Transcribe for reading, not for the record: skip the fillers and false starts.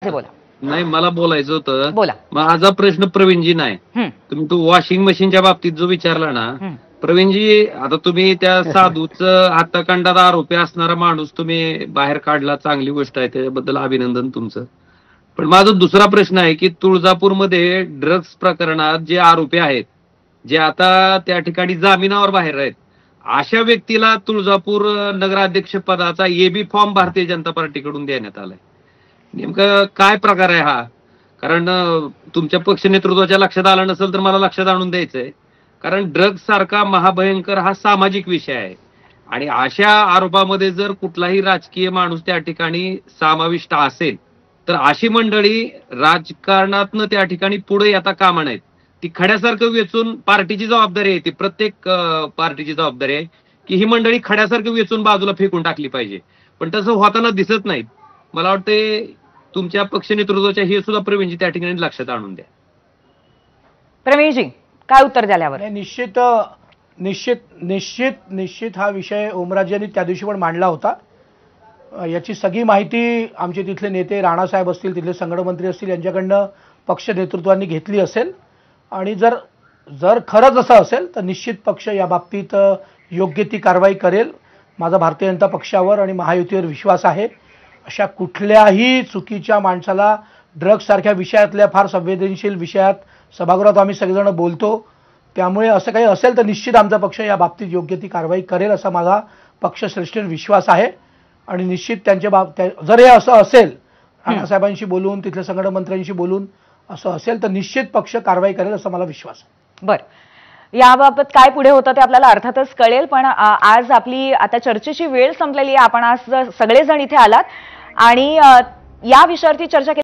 बोला. नाही, मला बोलायचं होतं. बोला. माझा प्रश्न प्रवीणजी नाही. तुम्ही तो वॉशिंग मशीनच्या बाबतीत जो विचारला ना, प्रवीणजी, आता तुम्ही त्या साधूचं हत्याकांडात आरोपी असणारा माणूस तुम्ही बाहेर काढला, चांगली गोष्ट आहे, त्याच्याबद्दल अभिनंदन तुमचं. पण माझा दुसरा प्रश्न आहे की तुळजापूरमध्ये ड्रग्ज प्रकरणात जे आरोपी आहेत, जे आता त्या ठिकाणी जामिनावर बाहेर आहेत, अशा व्यक्तीला तुळजापूर नगराध्यक्ष पदाचा एबी फॉर्म भारतीय जनता पार्टीकडून देण्यात आलाय. नेमकं काय प्रकार आहे हा? कारण तुमच्या पक्ष नेतृत्वाच्या लक्षात आलं नसेल तर मला लक्षात आणून द्यायचंय. कारण ड्रग्ज सारखा महाभयंकर हा सामाजिक विषय आहे आणि अशा आरोपामध्ये जर कुठलाही राजकीय माणूस त्या ठिकाणी समाविष्ट असेल तर अशी मंडळी राजकारणातनं त्या ठिकाणी पुढे येता कामा नयेत. ती खड्यासारखं वेचून, पार्टीची जबाबदारी आहे ती, प्रत्येक पार्टीची जबाबदारी आहे की ही मंडळी खड्यासारखं वेचून बाजूला फेकून टाकली पाहिजे. पण तसं होताना दिसत नाही. मला वाटतंय तुमच्या पक्ष नेतृत्वाच्या हे सुद्धा प्रवीणजी त्या ठिकाणी लक्षात आणून द्या. प्रवीणजी काय उत्तर द्याल्यावर? निश्चित निश्चित निश्चित निश्चित हा विषय ओमराजेंनी त्या दिवशी पण मांडला होता. याची सगळी माहिती आमचे तिथले नेते राणासाहेब असतील, तिथले संघटनमंत्री असतील, यांच्याकडनं पक्ष नेतृत्वांनी घेतली असेल आणि जर जर खरंच असं असेल तर निश्चित पक्ष या बाबतीत योग्य ती कारवाई करेल. माझा भारतीय जनता पक्षावर आणि महायुतीवर विश्वास आहे. अशा कुठल्याही चुकीच्या माणसाला ड्रग्ज सारख्या विषयातल्या फार संवेदनशील विषयात सभागृहात आम्ही सगळेजण बोलतो, त्यामुळे असं काही असेल तर निश्चित आमचा पक्ष या बाबतीत योग्य ती कारवाई करेल असा माझा पक्षश्रेष्ठींवर विश्वास आहे. आणि निश्चित त्यांच्या जर हे असं असेल, राणासाहेबांशी बोलून, तिथल्या संघटनमंत्र्यांशी बोलून असं असेल तर निश्चित पक्ष कारवाई करेल असा मला विश्वास आहे. बरं, याबाबत काय पुढे होतं ते आपल्याला अर्थातच कळेल. पण आज आपली आता चर्चेची वेळ संपलेली आहे. आपण आज सगळेजण इथे आलात आणि या विषयावरती चर्चा केली.